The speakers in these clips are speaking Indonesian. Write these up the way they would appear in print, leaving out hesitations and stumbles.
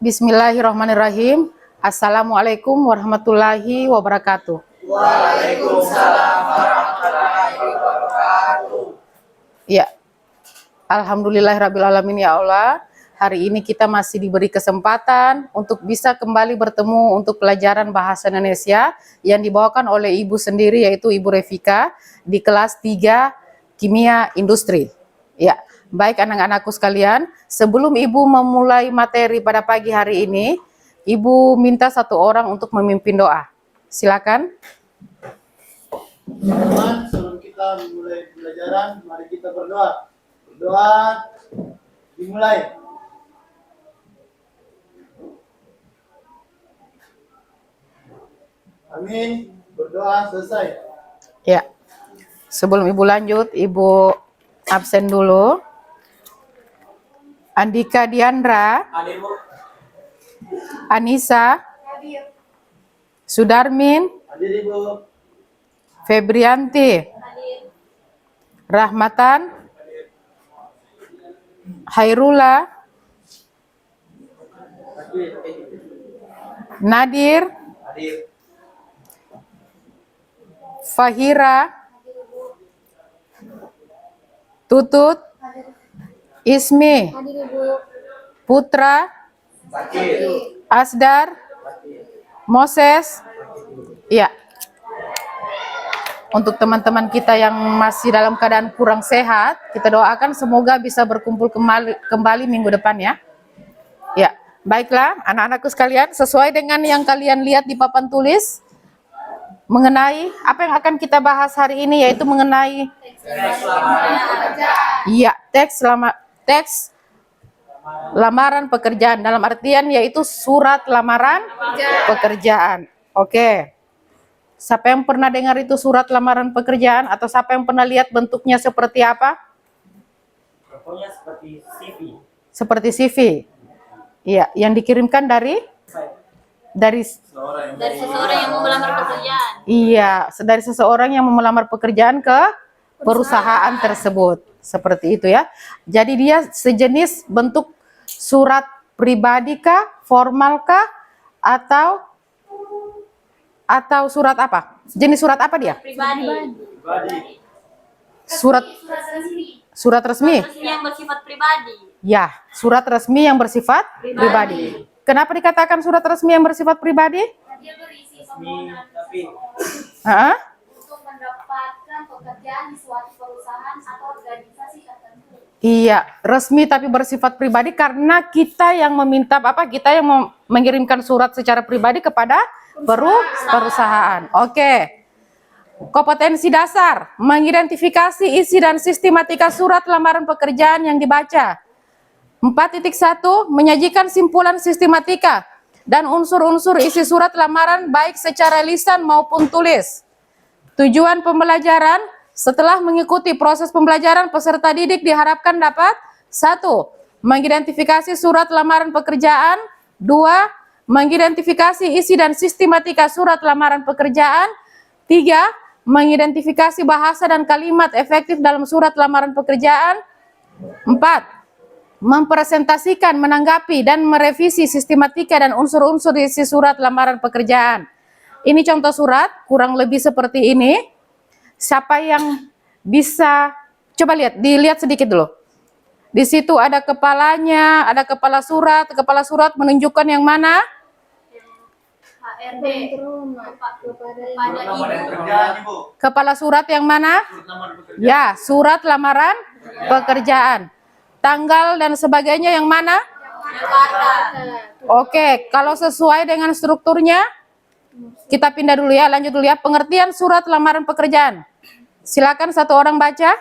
Bismillahirrahmanirrahim. Assalamualaikum warahmatullahi wabarakatuh. Waalaikumsalam warahmatullahi wabarakatuh. Ya, alhamdulillahirrabbilalamin ya Allah. Hari ini kita masih diberi kesempatan untuk bisa kembali bertemu untuk pelajaran bahasa Indonesia yang dibawakan oleh Ibu sendiri, yaitu Ibu Revika di kelas 3 Kimia Industri. Ya, baik anak-anakku sekalian, sebelum Ibu memulai materi pada pagi hari ini, Ibu minta satu orang untuk memimpin doa. Silakan. Teman-teman, sebelum kita memulai pelajaran, mari kita berdoa. Berdoa dimulai. Amin. Berdoa selesai. Ya, sebelum Ibu lanjut, Ibu absen dulu. Andika Diandra, Anissa, Sudarmin, Hadir Ibu. Febrianti, Rahmatan, Hairula, Hadir. Nadir, Hadir. Fahira, Tutut, Ismi, Putra, Hadir. Asdar, Moses. Ya. Untuk teman-teman kita yang masih dalam keadaan kurang sehat, kita doakan semoga bisa berkumpul kembali minggu depan ya. Ya, baiklah anak-anakku sekalian, sesuai dengan yang kalian lihat di papan tulis mengenai apa yang akan kita bahas hari ini, yaitu mengenai teks lamaran pekerjaan, dalam artian yaitu surat lamaran pekerjaan. Oke. Siapa yang pernah dengar itu surat lamaran pekerjaan, atau siapa yang pernah lihat bentuknya seperti apa? Pokoknya seperti CV. Seperti CV. Iya, yang dikirimkan dari Seseorang yang mau melamar pekerjaan. Iya, dari seseorang yang mau melamar pekerjaan ke perusahaan tersebut. Seperti itu ya. Jadi dia sejenis bentuk surat pribadi kah, formal kah, atau surat apa? Jenis surat apa dia? Pribadi. Surat resmi. Resmi yang bersifat pribadi. Ya, surat resmi yang bersifat pribadi. Kenapa dikatakan surat resmi yang bersifat pribadi? Dia berisi permohonan Hah? untuk mendapatkan pekerjaan di suatu perusahaan atau organisasi tertentu. Iya, resmi tapi bersifat pribadi karena kita yang meminta kita yang mengirimkan surat secara pribadi kepada perusahaan. Oke. Kompetensi dasar, mengidentifikasi isi dan sistematika surat lamaran pekerjaan yang dibaca. 4.1 menyajikan simpulan sistematika dan unsur-unsur isi surat lamaran baik secara lisan maupun tulis. Tujuan pembelajaran: setelah mengikuti proses pembelajaran, peserta didik diharapkan dapat 1. Mengidentifikasi surat lamaran pekerjaan. 2. Mengidentifikasi isi dan sistematika surat lamaran pekerjaan. 3. Mengidentifikasi bahasa dan kalimat efektif dalam surat lamaran pekerjaan. 4. Mempresentasikan, menanggapi, dan merevisi sistematika dan unsur-unsur isi surat lamaran pekerjaan. Ini contoh surat, kurang lebih seperti ini. Siapa yang bisa, coba dilihat sedikit dulu. Di situ ada kepalanya, ada kepala surat menunjukkan yang mana? HRD kepada ibu. Kepala surat yang mana? Ya, surat lamaran pekerjaan. Tanggal dan sebagainya yang mana? Oke, kalau sesuai dengan strukturnya, kita pindah dulu ya, lanjut dulu ya. Pengertian surat lamaran pekerjaan. Silakan satu orang baca.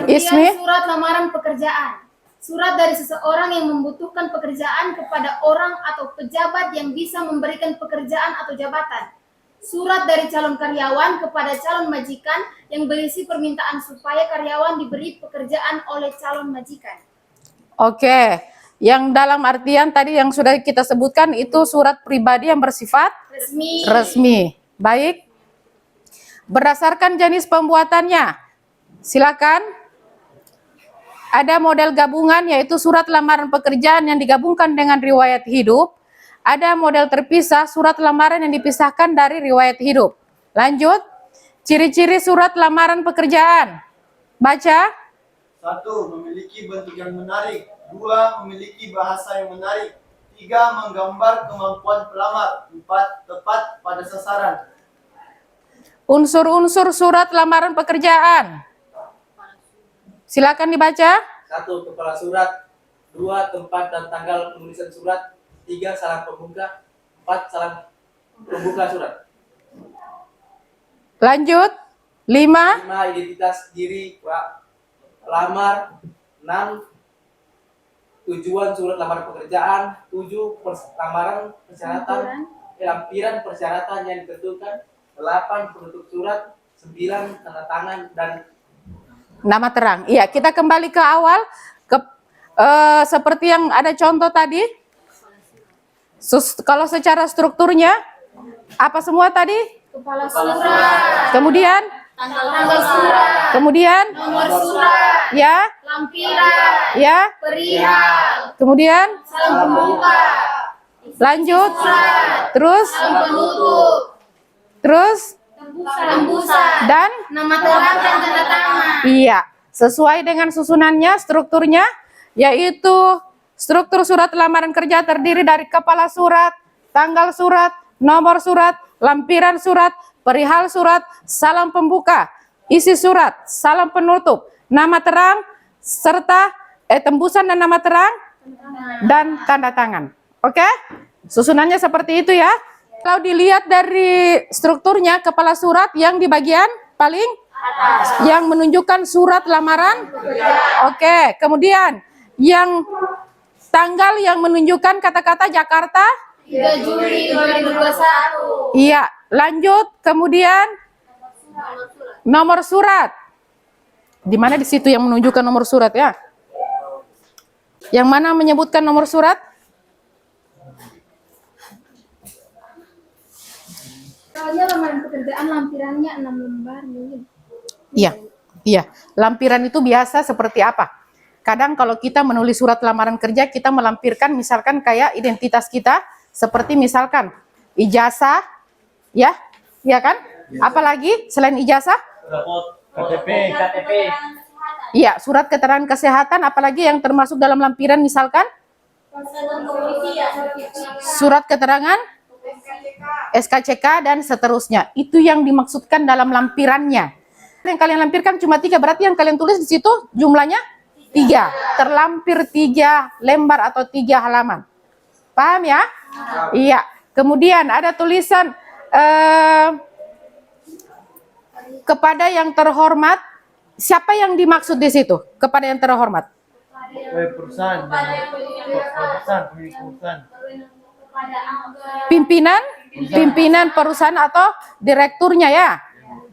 Ismi. Surat lamaran pekerjaan. Surat dari seseorang yang membutuhkan pekerjaan kepada orang atau pejabat yang bisa memberikan pekerjaan atau jabatan. Surat dari calon karyawan kepada calon majikan yang berisi permintaan supaya karyawan diberi pekerjaan oleh calon majikan. Oke, yang dalam artian tadi yang sudah kita sebutkan itu surat pribadi yang bersifat resmi. Baik. Berdasarkan jenis pembuatannya, silakan. Ada model gabungan yaitu surat lamaran pekerjaan yang digabungkan dengan riwayat hidup. Ada model terpisah, surat lamaran yang dipisahkan dari riwayat hidup. Lanjut. Ciri-ciri surat lamaran pekerjaan. Baca. 1. Memiliki bentuk yang menarik. 2. Memiliki bahasa yang menarik. 3. Menggambar kemampuan pelamar. 4. Tepat pada sasaran. Unsur-unsur surat lamaran pekerjaan. Silakan dibaca. 1. Kepala surat. 2. Tempat dan tanggal penulisan surat. 3. Salam pembuka. 4. Salam pembuka surat. Lanjut. 5. 5. Identitas diri lamar. 6. Tujuan surat lamaran pekerjaan. 7. Lamaran persyaratan. Lampiran persyaratan yang ditentukan. 8. Penutup surat. 9. Tanda tangan dan Nama terang. Iya, kita kembali ke awal. Seperti yang ada contoh tadi. Kalau secara strukturnya, apa semua tadi? Kepala surat, Kemudian, tanggal surat, kemudian, nomor surat, ya, lampiran, ya, perihal, kemudian, salam pembuka, lanjut, terus, salam penutup, terus, tembusan, dan, nama terang dan tanda tangan. iya, sesuai dengan susunannya, strukturnya, yaitu struktur surat lamaran kerja terdiri dari kepala surat, tanggal surat, nomor surat, lampiran surat, perihal surat, salam pembuka, isi surat, salam penutup, nama terang, serta tembusan dan nama terang, dan tanda tangan. Oke? Susunannya seperti itu ya. Kalau dilihat dari strukturnya, kepala surat yang di bagian paling atas, yang menunjukkan surat lamaran. Oke, kemudian yang tanggal yang menunjukkan kata-kata Jakarta. 3 Juli 2021. Iya, lanjut. Kemudian nomor surat. Di mana di situ yang menunjukkan nomor surat ya? Yang mana menyebutkan nomor surat? Soalnya lamaran pekerjaan lampirannya 6 lembar mungkin. Iya, iya. Lampiran itu biasa seperti apa? Kadang kalau kita menulis surat lamaran kerja, kita melampirkan misalkan kayak identitas kita, seperti misalkan ijazah, ya, ya kan? Apalagi selain ijazah? KTP. Iya, surat keterangan kesehatan, apalagi yang termasuk dalam lampiran misalkan? Surat keterangan SKCK dan seterusnya. Itu yang dimaksudkan dalam lampirannya. Yang kalian lampirkan cuma 3, berarti yang kalian tulis di situ jumlahnya 3. Terlampir 3 lembar atau 3 halaman. Paham ya? Iya. Kemudian ada tulisan kepada yang terhormat. Siapa yang dimaksud di situ? Kepada yang terhormat. Perusahaan. Pimpinan perusahaan atau direkturnya ya.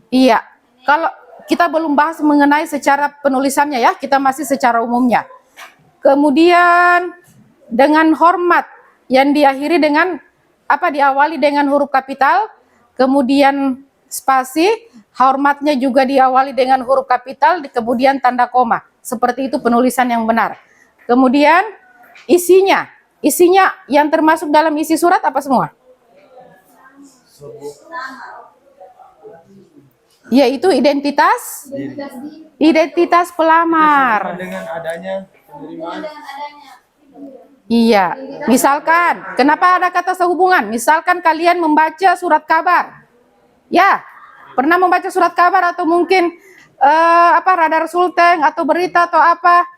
Iya. Kalau kita belum bahas mengenai secara penulisannya ya, kita masih secara umumnya. Kemudian dengan hormat yang diakhiri dengan apa, diawali dengan huruf kapital, kemudian spasi, hormatnya juga diawali dengan huruf kapital, kemudian tanda koma. Seperti itu penulisan yang benar. Kemudian isinya yang termasuk dalam isi surat apa semua? Yaitu identitas pelamar. Dengan adanya penerimaan. Iya, misalkan, kenapa ada kata sehubungan? Misalkan kalian membaca surat kabar, ya, pernah membaca surat kabar atau mungkin radar Sulteng atau berita atau apa,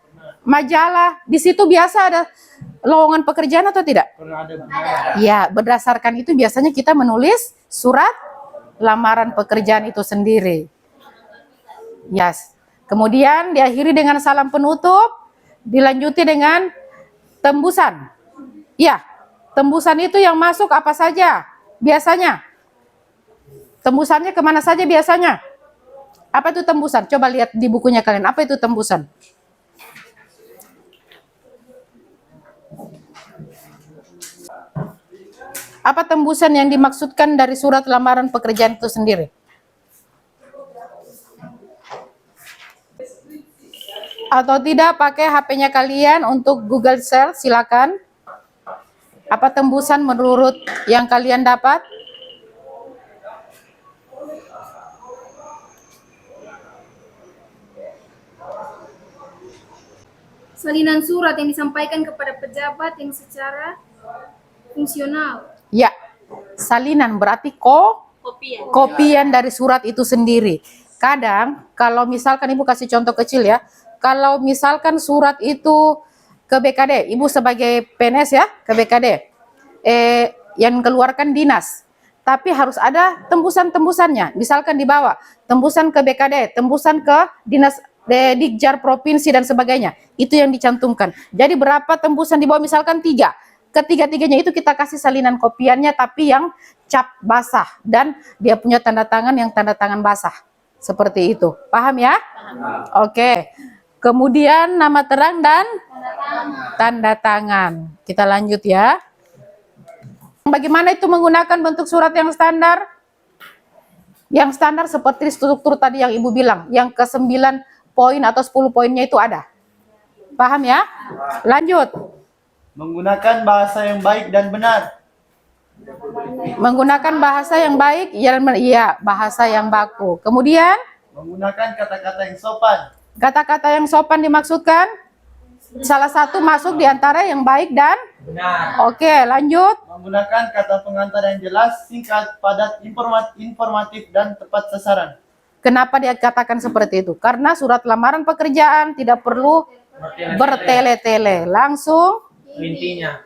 majalah, di situ biasa ada lowongan pekerjaan atau tidak? Pernah ada. Ya, berdasarkan itu biasanya kita menulis surat lamaran pekerjaan itu sendiri. Yes. Kemudian diakhiri dengan salam penutup, dilanjuti dengan tembusan. Ya, tembusan itu yang masuk apa saja biasanya? Tembusannya kemana saja biasanya? Apa itu tembusan? Coba lihat di bukunya kalian. Apa itu tembusan? Apa tembusan yang dimaksudkan dari surat lamaran pekerjaan itu sendiri? atau tidak pakai HP-nya kalian untuk Google Search, silakan. Apa tembusan menurut yang kalian dapat? Salinan surat yang disampaikan kepada pejabat yang secara fungsional. Ya, salinan berarti kopian dari surat itu sendiri. Kadang kalau misalkan Ibu kasih contoh kecil ya, kalau misalkan surat itu ke BKD, Ibu sebagai PNS ya, ke BKD, yang keluarkan dinas, tapi harus ada tembusan-tembusannya. Misalkan dibawa tembusan ke BKD, tembusan ke dinas Dikjar provinsi dan sebagainya, itu yang dicantumkan. Jadi berapa tembusan dibawa, misalkan 3, ketiga-tiganya itu kita kasih salinan kopiannya, tapi yang cap basah dan dia punya tanda tangan yang tanda tangan basah, seperti itu. Paham ya? Oke. Kemudian nama terang dan tanda tangan. Kita lanjut ya. Bagaimana itu menggunakan bentuk surat yang standar? Yang standar seperti struktur tadi yang Ibu bilang, yang ke 9 poin atau 10 poinnya itu ada. Paham ya? Lanjut. Menggunakan bahasa yang baik dan benar. Menggunakan bahasa yang baik, ya bahasa yang baku. Kemudian, Menggunakan kata-kata yang sopan. kata-kata yang sopan dimaksudkan salah satu masuk di antara yang baik dan Benar. oke, lanjut. Menggunakan kata pengantar yang jelas, singkat, padat, informatif, dan tepat sasaran. Kenapa dia katakan seperti itu? Karena surat lamaran pekerjaan tidak perlu bertele-tele, langsung Intinya.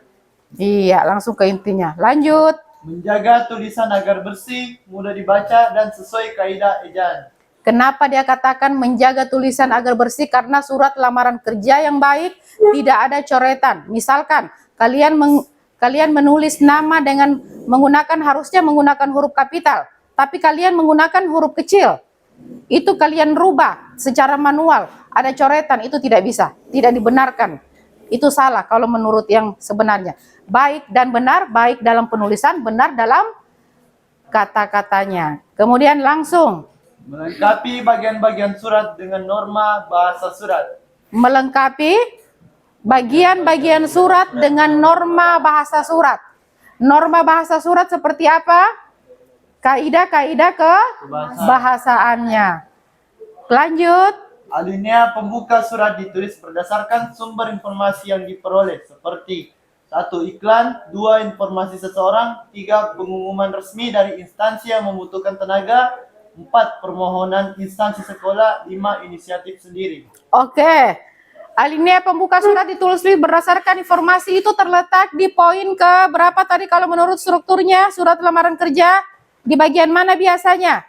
iya, langsung ke intinya. Lanjut. Menjaga tulisan agar bersih, mudah dibaca, dan sesuai kaidah ejaan. Kenapa dia katakan menjaga tulisan agar bersih? Karena surat lamaran kerja yang baik tidak ada coretan. Misalkan kalian menulis nama dengan harusnya menggunakan huruf kapital, tapi kalian menggunakan huruf kecil. Itu kalian rubah secara manual, ada coretan, itu tidak bisa, tidak dibenarkan. Itu salah kalau menurut yang sebenarnya. Baik dan benar, baik dalam penulisan, benar dalam kata-katanya. Kemudian langsung Melengkapi bagian-bagian surat dengan norma bahasa surat. melengkapi bagian-bagian surat dengan norma bahasa surat. Norma bahasa surat seperti apa? Kaidah-kaidah kebahasaannya. Lanjut. Alinea pembuka surat ditulis berdasarkan sumber informasi yang diperoleh seperti 1. Iklan, 2. Informasi seseorang, 3. Pengumuman resmi dari instansi yang membutuhkan tenaga, 4. Permohonan instansi sekolah, 5. Inisiatif sendiri. Oke. Alinea pembuka surat ditulis berdasarkan informasi itu terletak di poin ke berapa tadi kalau menurut strukturnya surat lamaran kerja? Di bagian mana biasanya?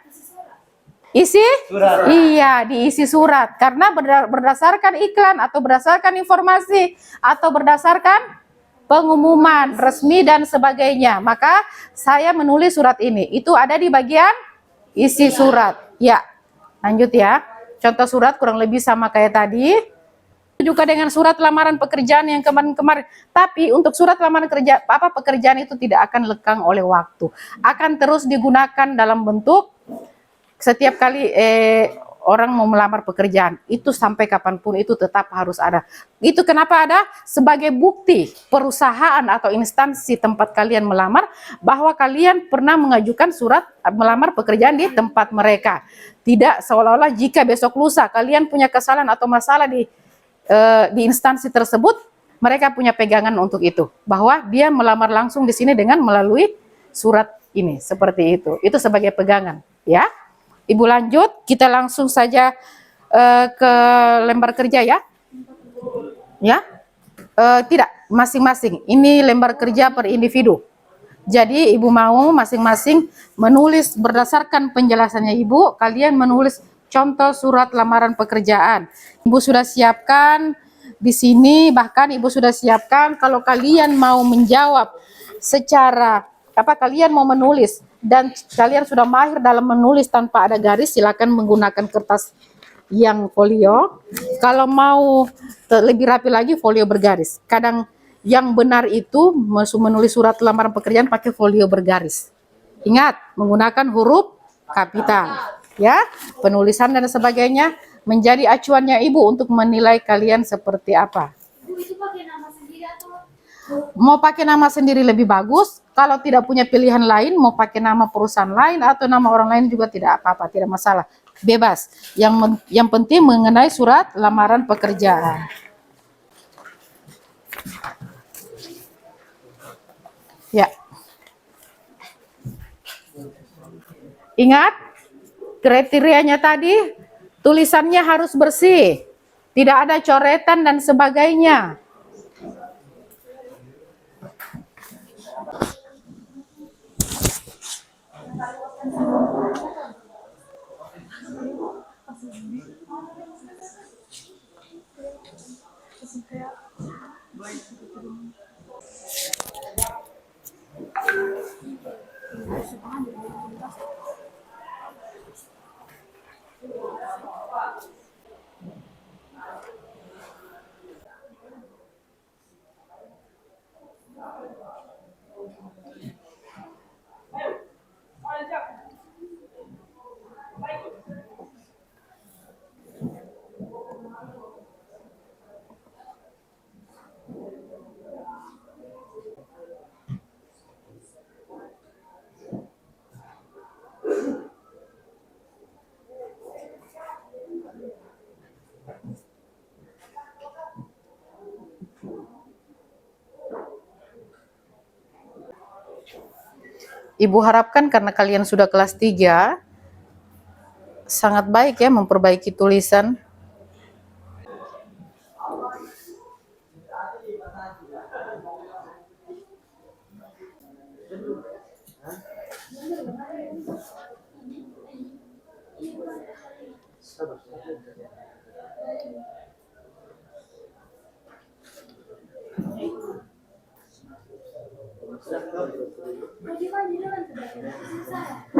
Isi? Surat. Iya, diisi surat. Karena berdasarkan iklan atau berdasarkan informasi atau berdasarkan pengumuman resmi dan sebagainya. Maka saya menulis surat ini. Itu ada di bagian isi surat. Ya, lanjut ya. Contoh surat kurang lebih sama kayak tadi. Juga dengan surat lamaran pekerjaan yang kemarin-kemarin. Tapi untuk surat lamaran pekerjaan itu tidak akan lekang oleh waktu. Akan terus digunakan dalam bentuk setiap kali orang mau melamar pekerjaan. Itu sampai kapanpun itu tetap harus ada. Itu kenapa ada? Sebagai bukti perusahaan atau instansi tempat kalian melamar bahwa kalian pernah mengajukan surat melamar pekerjaan di tempat mereka. Tidak seolah-olah jika besok lusa kalian punya kesalahan atau masalah di instansi tersebut, mereka punya pegangan untuk itu, bahwa dia melamar langsung di sini dengan melalui surat ini, seperti itu. Itu sebagai pegangan, ya. Ibu lanjut, kita langsung saja ke lembar kerja ya. Ya, tidak, masing-masing. Ini lembar kerja per individu. Jadi ibu mau masing-masing menulis berdasarkan penjelasannya ibu, kalian menulis contoh surat lamaran pekerjaan. Ibu sudah siapkan di sini, bahkan ibu sudah siapkan kalau kalian mau menjawab secara kalian mau menulis dan kalian sudah mahir dalam menulis tanpa ada garis, silakan menggunakan kertas yang folio. Kalau mau lebih rapi lagi, folio bergaris. Kadang yang benar itu menulis surat lamaran pekerjaan pakai folio bergaris. Ingat, menggunakan huruf kapital. Ya, penulisan dan sebagainya menjadi acuannya Ibu untuk menilai kalian seperti apa. Bu, itu pakai nama sendiri atau Mau pakai nama sendiri lebih bagus, kalau tidak punya pilihan lain, mau pakai nama perusahaan lain atau nama orang lain juga tidak apa-apa, tidak masalah. Bebas. Yang penting mengenai surat lamaran pekerjaan. Ya. Ingat, kriterianya tadi, tulisannya harus bersih. Tidak ada coretan dan sebagainya. Ibu harapkan karena kalian sudah kelas 3, sangat baik ya memperbaiki tulisan.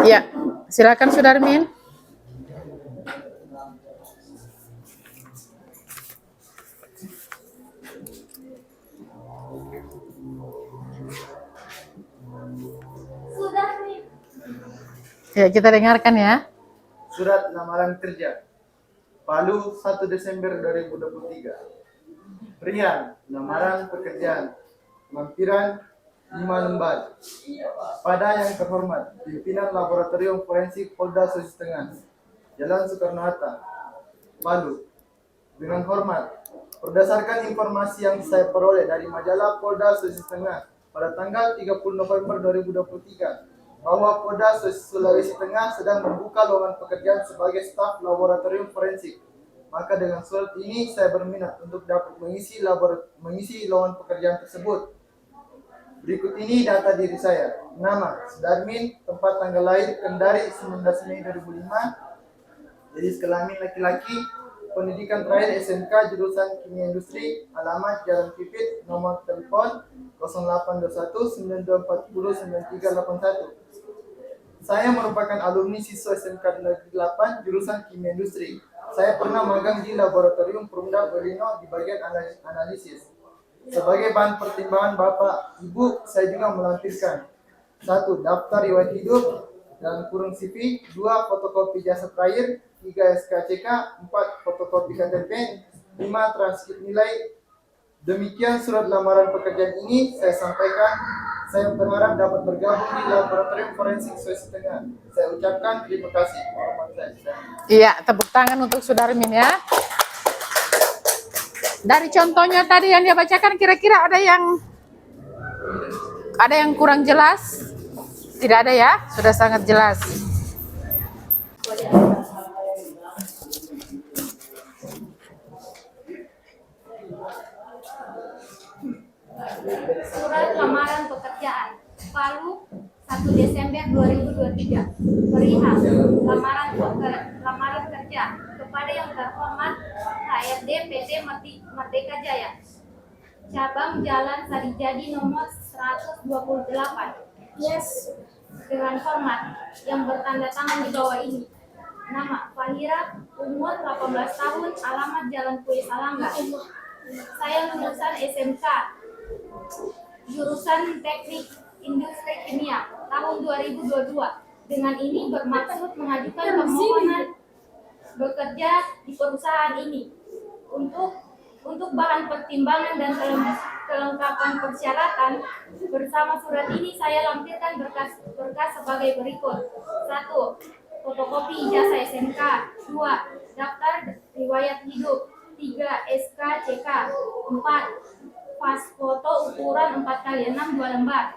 Ya, silakan Sudarmin. sudah nih? Ya, kita dengarkan ya. Surat lamaran kerja. Palu 1 Desember 2023. Rian, lamaran pekerjaan. Lampiran 5 lembar. Pada yang terhormat, pimpinan Laboratorium Forensik Polda Sulawesi Tengah, Jalan Soekarno-Hatta, Palu. Dengan hormat, berdasarkan informasi yang saya peroleh dari majalah Polda Sulawesi Tengah pada tanggal 30 November 2023, bahwa Polda Sulawesi Tengah sedang membuka lowongan pekerjaan sebagai staf laboratorium forensik. Maka dengan surat ini saya berminat untuk dapat mengisi lowongan pekerjaan tersebut. Berikut ini data diri saya. Nama Sudarmin, tempat tanggal lahir Kendari 19 Mei 2005. Jenis kelamin laki-laki, pendidikan terakhir SMK jurusan Kimia Industri, alamat Jalan Pipit, nomor telepon 0821 9240 9381. Saya merupakan alumni siswa SMK Negeri 8 jurusan Kimia Industri. Saya pernah magang di Laboratorium Perumda Berlino di bagian analisis. Sebagai bahan pertimbangan Bapak Ibu, saya juga melampirkan 1. Daftar riwayat hidup dalam kurung CV, 2. Fotokopi jasa terakhir, 3. SKCK, 4. Fotokopi KTP, 5. Transkrip nilai. Demikian surat lamaran pekerjaan ini saya sampaikan. Saya berharap dapat bergabung di Laboratorium Forensik Sulawesi Tengah. Saya ucapkan terima kasih. Iya, tepuk tangan untuk Sudarmin ya. Dari contohnya tadi yang dia bacakan, kira-kira ada yang kurang jelas? Tidak ada ya, sudah sangat jelas. Surat lamaran pekerjaan. Palu 1 Desember 2023. Perihal lamaran kerja kepada yang terhormat HRD PT Merdeka Jaya, cabang Jalan Sarijadi nomor 128. Yes. Dengan hormat yang bertanda tangan di bawah ini. Nama Fahira, umur 18 tahun, alamat Jalan Kue Salangga. Saya lulusan SMK jurusan Teknik Industri Kimia tahun 2022. Dengan ini bermaksud mengajukan permohonan bekerja di perusahaan ini. Untuk bahan pertimbangan dan kelengkapan persyaratan, bersama surat ini saya lampirkan berkas sebagai berikut. 1. Fotokopi ijazah SMK. 2. Daftar riwayat hidup. 3. SKCK. 4. Pas foto ukuran 4x6 2 lembar.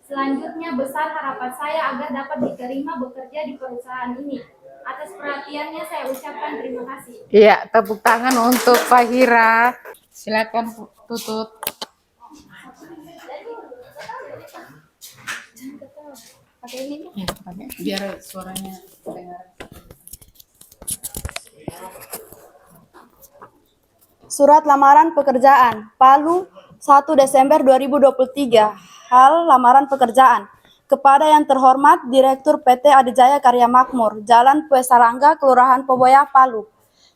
Selanjutnya, besar harapan saya agar dapat diterima bekerja di perusahaan ini. Atas perhatiannya saya ucapkan terima kasih. Iya, tepuk tangan untuk Fahira. Silakan Tutut. Ya, pakai. Biar suaranya terdengar. Surat lamaran pekerjaan, Palu, 1 Desember 2023. Hal lamaran pekerjaan. Kepada yang terhormat Direktur PT Adijaya Karya Makmur, Jalan Pue Salangga, Kelurahan Poboya, Palu.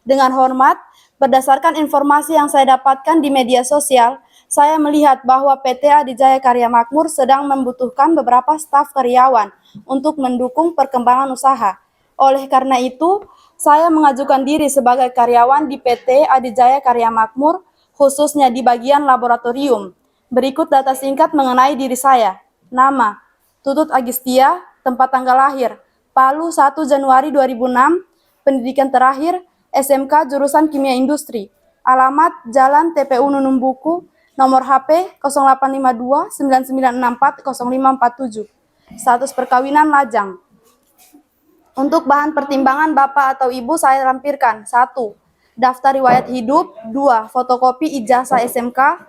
Dengan hormat, berdasarkan informasi yang saya dapatkan di media sosial, saya melihat bahwa PT Adijaya Karya Makmur sedang membutuhkan beberapa staf karyawan untuk mendukung perkembangan usaha. Oleh karena itu, saya mengajukan diri sebagai karyawan di PT Adijaya Karya Makmur, khususnya di bagian laboratorium. Berikut data singkat mengenai diri saya. Nama, Tutut Agistia, tempat tanggal lahir, Palu 1 Januari 2006, pendidikan terakhir, SMK jurusan Kimia Industri, alamat Jalan TPU Nunumbuku, nomor HP 0852 9964 0547, status perkawinan lajang. Untuk bahan pertimbangan Bapak atau Ibu saya lampirkan. 1. Daftar riwayat hidup. 2. Fotokopi ijazah SMK.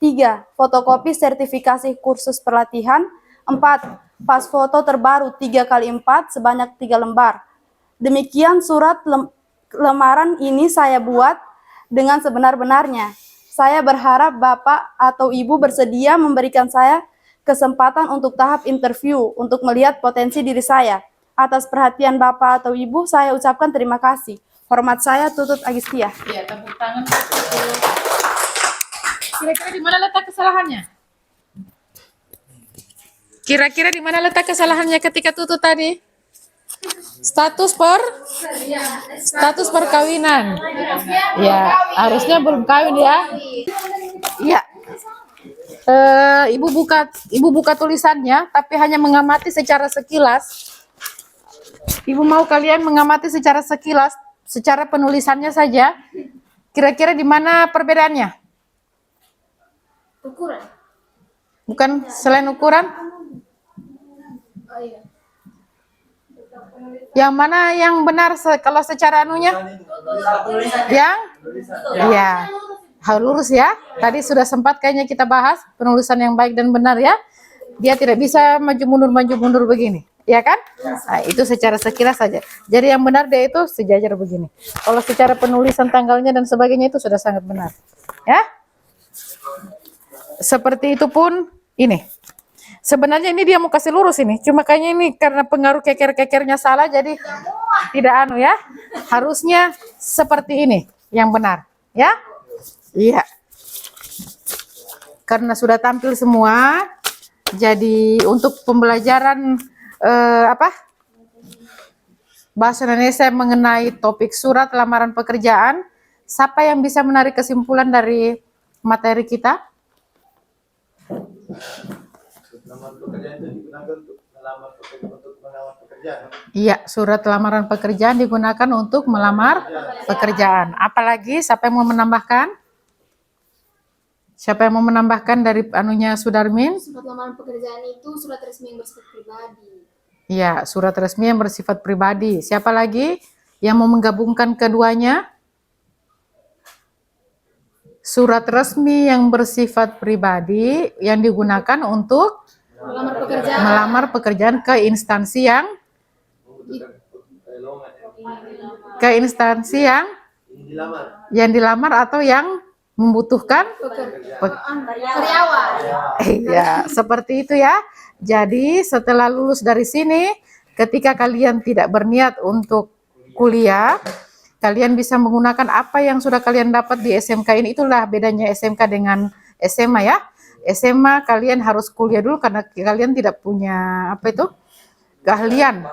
3. Fotokopi sertifikasi kursus pelatihan. 4. Pas foto terbaru 3x4 sebanyak 3 lembar. Demikian surat lamaran ini saya buat dengan sebenar-benarnya. Saya berharap Bapak atau Ibu bersedia memberikan saya kesempatan untuk tahap interview untuk melihat potensi diri saya. Atas perhatian Bapak atau Ibu, saya ucapkan terima kasih. Hormat saya, Tutut Agistia. Iya, tepuk tangan. Kira-kira di mana letak kesalahannya? Kira-kira di mana letak kesalahannya ketika Tutut tadi? Status perkawinan. Ya, harusnya belum kawin ya. Iya. Ibu buka tulisannya, tapi hanya mengamati secara sekilas. Ibu mau kalian mengamati secara sekilas, secara penulisannya saja. Kira-kira di mana perbedaannya? Ukuran. Bukan selain ukuran? Oh iya. Yang mana yang benar kalau secara anunya? Yang? Iya. Harus lurus ya. Tadi sudah sempat kayaknya kita bahas penulisan yang baik dan benar ya. Dia tidak bisa maju mundur begini. Ya kan? Nah, itu secara sekilas saja. Jadi yang benar dia itu sejajar begini. Kalau secara penulisan tanggalnya dan sebagainya itu sudah sangat benar. Ya? Seperti itu pun ini. Sebenarnya ini dia mau kasih lurus ini. Cuma kayaknya ini karena pengaruh keker-kekernya salah jadi tidak anu ya. Harusnya seperti ini yang benar. Ya? Iya. Karena sudah tampil semua. Jadi untuk pembelajaran bahasa Indonesia mengenai topik surat lamaran pekerjaan, siapa yang bisa menarik kesimpulan dari materi kita? Lamaran pekerjaan itu digunakan untuk melamar pekerjaan. Iya, surat lamaran pekerjaan digunakan untuk melamar pekerjaan. Apalagi siapa yang mau menambahkan? Siapa yang mau menambahkan dari anunya Sudarmin? Surat lamaran pekerjaan itu surat resmi yang bersifat pribadi. Iya, surat resmi yang bersifat pribadi. Siapa lagi yang mau menggabungkan keduanya? Surat resmi yang bersifat pribadi yang digunakan untuk melamar pekerjaan ke instansi yang yang dilamar atau yang membutuhkan Karyawan. ya, seperti itu ya. Jadi setelah lulus dari sini, ketika kalian tidak berniat untuk kuliah, kalian bisa menggunakan apa yang sudah kalian dapat di SMK ini. Itulah bedanya SMK dengan SMA ya. SMA kalian harus kuliah dulu karena kalian tidak punya keahlian.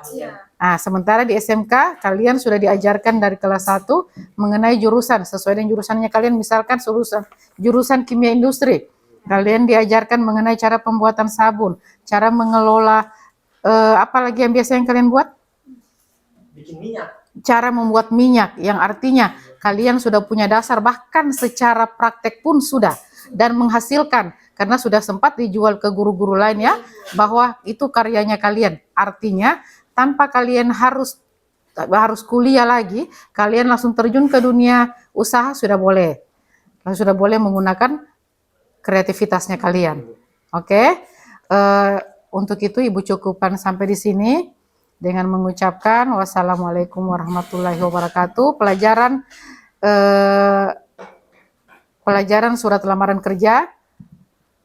Nah, sementara di SMK kalian sudah diajarkan dari kelas 1 mengenai jurusan, sesuai dengan jurusannya kalian, misalkan jurusan kimia industri. Kalian diajarkan mengenai cara pembuatan sabun, cara mengelola apa lagi yang biasa yang kalian buat? Bikin minyak. Cara membuat minyak, yang artinya kalian sudah punya dasar, bahkan secara praktek pun sudah, dan menghasilkan, karena sudah sempat dijual ke guru-guru lain ya, bahwa itu karyanya kalian. Artinya tanpa kalian harus kuliah lagi, kalian langsung terjun ke dunia usaha sudah boleh. Sudah boleh menggunakan kreativitasnya kalian. Oke? Untuk itu Ibu cukupkan sampai di sini dengan mengucapkan wassalamualaikum warahmatullahi wabarakatuh. Pelajaran surat lamaran kerja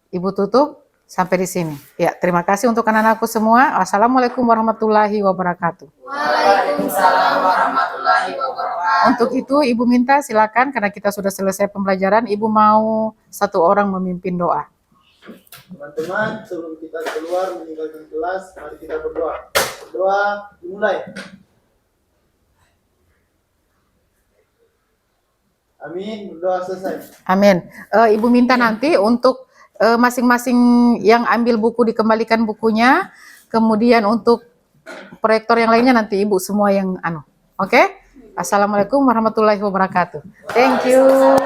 Ibu tutup sampai di sini. Ya, terima kasih untuk anak-anakku semua. Wassalamualaikum warahmatullahi wabarakatuh. Waalaikumsalam warahmatullahi wabarakatuh. Untuk itu Ibu minta silakan, karena kita sudah selesai pembelajaran, Ibu mau satu orang memimpin doa. Teman-teman, sebelum kita keluar meninggalkan kelas, mari kita berdoa. Doa dimulai. Amin, berdoa selesai. Amin. Ibu minta nanti untuk masing-masing yang ambil buku dikembalikan bukunya, kemudian untuk proyektor yang lainnya nanti Ibu semua yang Oke? Assalamualaikum warahmatullahi wabarakatuh. Thank you.